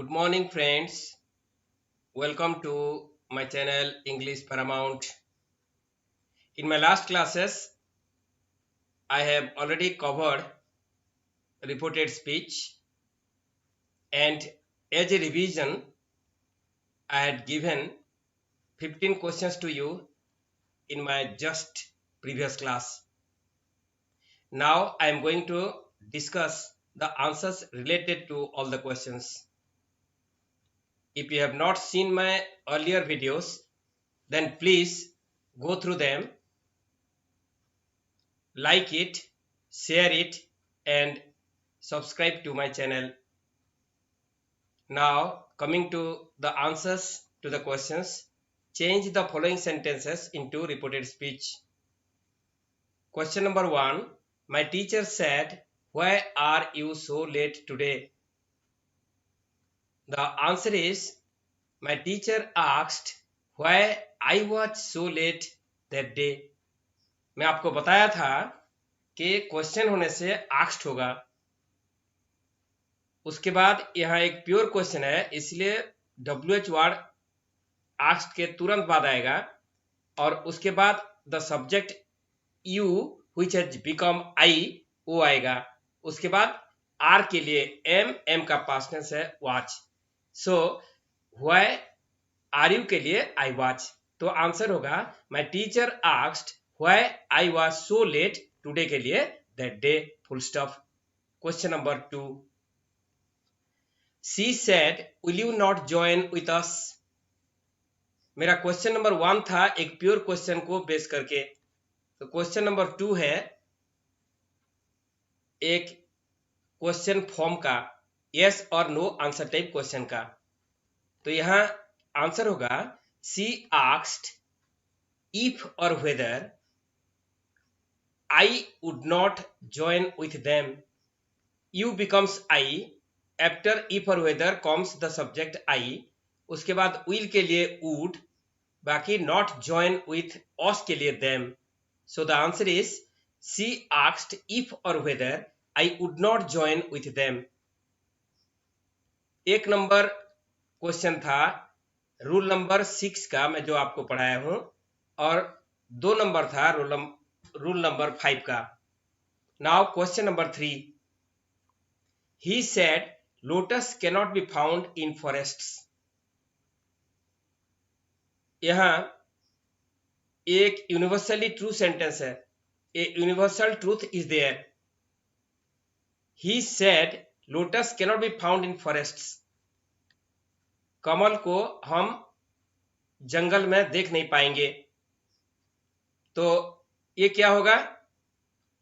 Good morning, friends. Welcome to my channel English Paramount. In my last classes, I have already covered reported speech, and as a revision, I had given 15 questions to you in my just previous class. Now I am going to discuss the answers related to all the questions. If you have not seen my earlier videos, then please go through them, like it, share it, and subscribe to my channel. Now coming to the answers to the questions, change the following sentences into reported speech. Question number 1, my teacher said, why are you so late today? The answer is, my teacher asked why I was so late that day. मैं आपको बताया था कि question होने से asked होगा, उसके बाद यहाँ एक प्योर क्वेश्चन है, इसलिए WH वर्ड आस्क्ड के तुरंत बाद आएगा और उसके बाद the subject you which has become I वो आएगा। उसके बाद आर के लिए एम का पास्ट टेंस है watch. So why are you के लिए आई वॉच। तो आंसर होगा my teacher asked why I was so late today के लिए that day, full stop. Question number 2, she said will you not join with us. मेरा question number 1 था एक pure question को बेस करके, तो क्वेश्चन नंबर 2 है एक क्वेश्चन फॉर्म का, यस और नो आंसर टाइप क्वेश्चन का। तो यहाँ आंसर होगा शी आस्क्ड इफ और whether I would not join with them. You becomes I, after if और whether comes the subject I, उसके बाद विल के लिए वुड, बाकी नॉट जॉइन विथ अस के लिए them. So the answer is she asked if और whether I would not join with them. एक नंबर क्वेश्चन था रूल नंबर 6 का, मैं जो आपको पढ़ाया हूं, और 2 नंबर था रूल नंबर 5 का। Now question number 3, he said lotus cannot be found in forests. यहां एक यूनिवर्सली ट्रू सेंटेंस है, a universal truth is there. He said lotus cannot be found in forests. कमल को हम जंगल में देख नहीं पाएंगे, तो ये क्या होगा?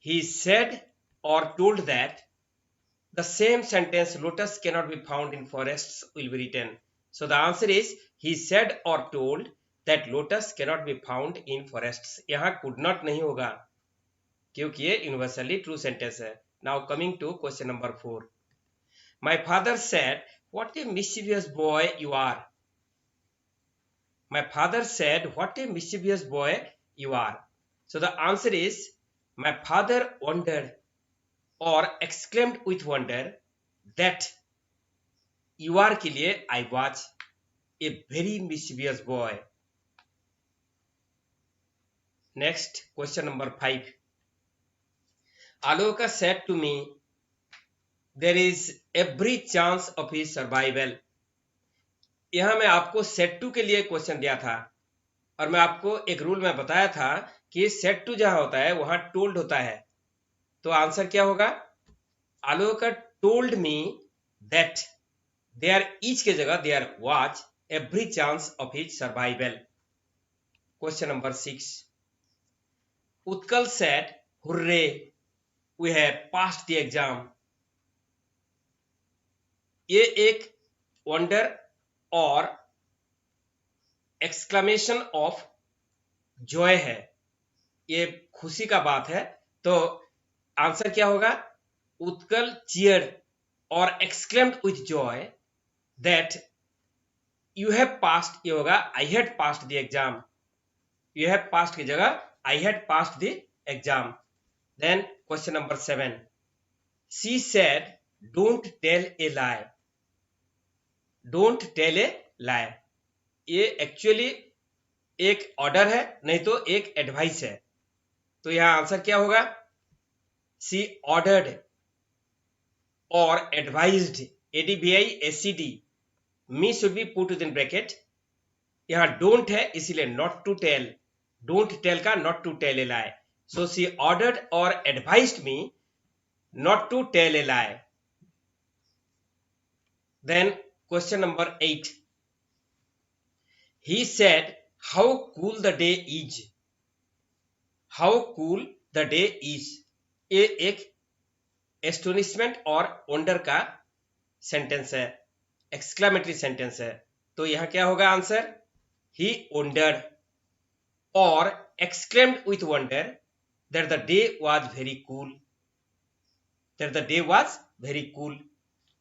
ही सेड और told that the same sentence lotus cannot be found in forests will be written. So the answer is he said और told that lotus cannot be found in forests. यहाँ कुड नॉट नहीं होगा क्योंकि ये universally true sentence है। Now coming to question number 4, my father said what a mischievous boy you are. My father said, what a mischievous boy you are. So the answer is, my father wondered or exclaimed with wonder that you are के लिए I was a very mischievous boy. Next, question number 5. Aloka said to me, there is every chance of his survival. यहाँ मैं आपको set to के लिए question दिया था और मैं आपको एक रूल में बताया था कि सेट टू जहां होता है वहां टोल्ड होता है। तो आंसर क्या होगा? Aloka told me that there each के जगह there was every chance of his survival. Question number 6, Utkal said hurray we have passed the exam. ये एक वंडर और एक्सक्लेमेशन ऑफ जॉय है, ये खुशी का बात है। तो आंसर क्या होगा? उत्कल चीयर्ड और exclaimed with joy that you have passed, ये होगा I had passed the exam. You have passed की जगह I had passed the exam. Then question number 7, she said don't tell a lie. Don't tell a lie. ये actually एक order है, नहीं तो एक एडवाइस है। तो यहां आंसर क्या होगा? सी ऑर्डर्ड और advised, ADVISED, me should be put in bracket. यहां डोंट है इसीलिए not to tell, don't tell का not to tell a lie. So she ordered और advised me not to tell a lie. Then question number 8. He said how cool the day is. How cool the day is. ये एक astonishment और wonder का sentence है, exclamatory sentence है। तो यहां क्या होगा आंसर? ही वंडर्ड और exclaimed with wonder that the day was very cool. That the day was very cool.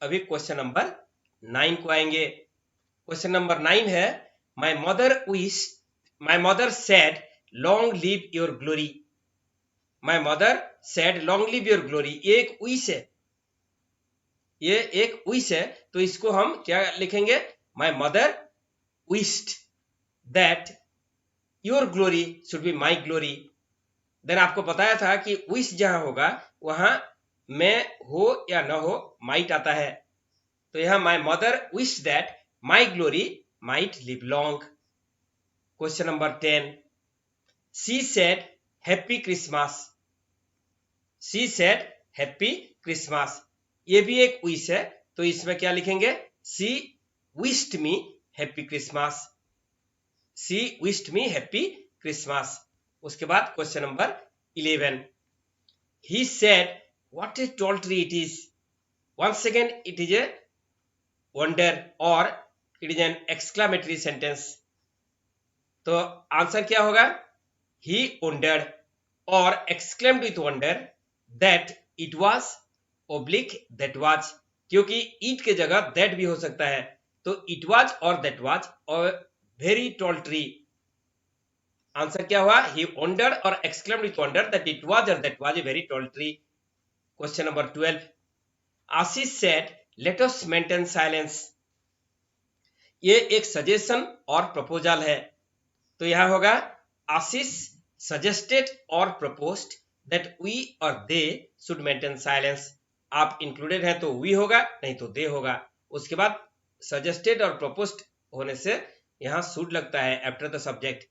अभी क्वेश्चन नंबर 9 को आएंगे। क्वेश्चन नंबर 9 है my mother said long live your glory. My mother said long live your glory, ये एक wish है, ये एक wish है। तो इसको हम क्या लिखेंगे? My mother wished that your glory should be my glory. Then आपको बताया था कि विश जहां होगा वहां मैं हो या न हो माइट आता है। तो यहां my mother wish that my glory might live long. Question number 10. She said happy Christmas. She said happy Christmas, ये भी एक विश है। तो इसमें क्या लिखेंगे? She wished me happy Christmas. She wished me happy Christmas. उसके बाद question number 11. He said what a tall tree it is. Once again it is a wonder or it is an exclamatory sentence. तो answer क्या होगा? He wondered or exclaimed with wonder that it was oblique that was, क्योंकि it के जगह that भी हो सकता है। तो it was और that was a very tall tree। Answer क्या हुआ? He wondered or exclaimed with wonder that it was or that was a very tall tree. Question number 12. Ashish said, "Let us maintain silence." ये एक suggestion और proposal है। तो यहां होगा आशीष suggested और प्रपोज्ड दैट वी और दे शुड मेंटेन साइलेंस। आप इंक्लूडेड है तो वी होगा, नहीं तो दे होगा। उसके बाद सजेस्टेड और प्रपोज्ड होने से यहां शुड लगता है after the subject.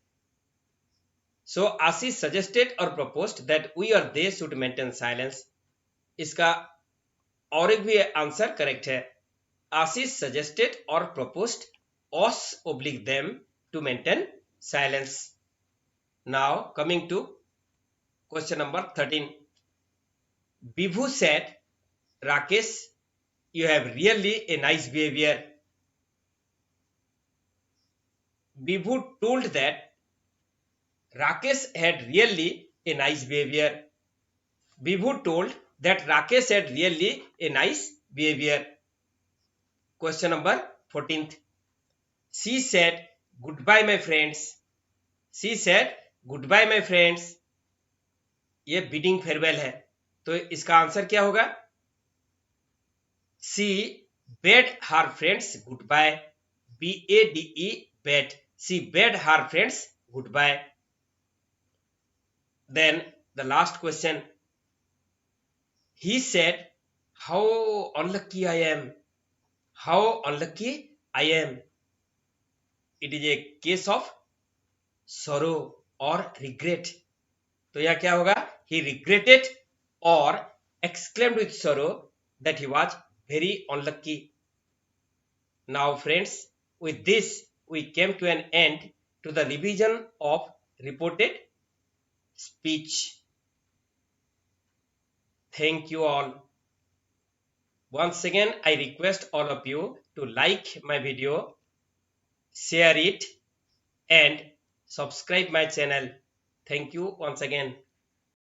So Ashish suggested और प्रपोज्ड दैट वी और दे शुड मेंटेन साइलेंस। इसका और एक भी आंसर करेक्ट है। आशीष सजेस्टेड और proposed us oblique them to maintain silence. Now coming to question number 13. Bibhu said, Rakesh, you have really a nice behavior. Bibhu told that Rakesh had really a nice behavior. Bibhu told that Rakesh had really a nice behavior. Question number 14th. She said, goodbye my friends. She said, goodbye my friends. ये bidding farewell है। तो इसका answer क्या होगा? She bade her friends goodbye. BADE bade. She bade her friends goodbye. Then the last question. He said, how unlucky I am. How unlucky I am. It is a case of sorrow or regret. तो यह क्या होगा? He regretted or exclaimed with sorrow that he was very unlucky. Now friends, with this we came to an end to the revision of reported speech. Thank you all. Once again I request all of you to like my video, share it and subscribe my channel. Thank you once again.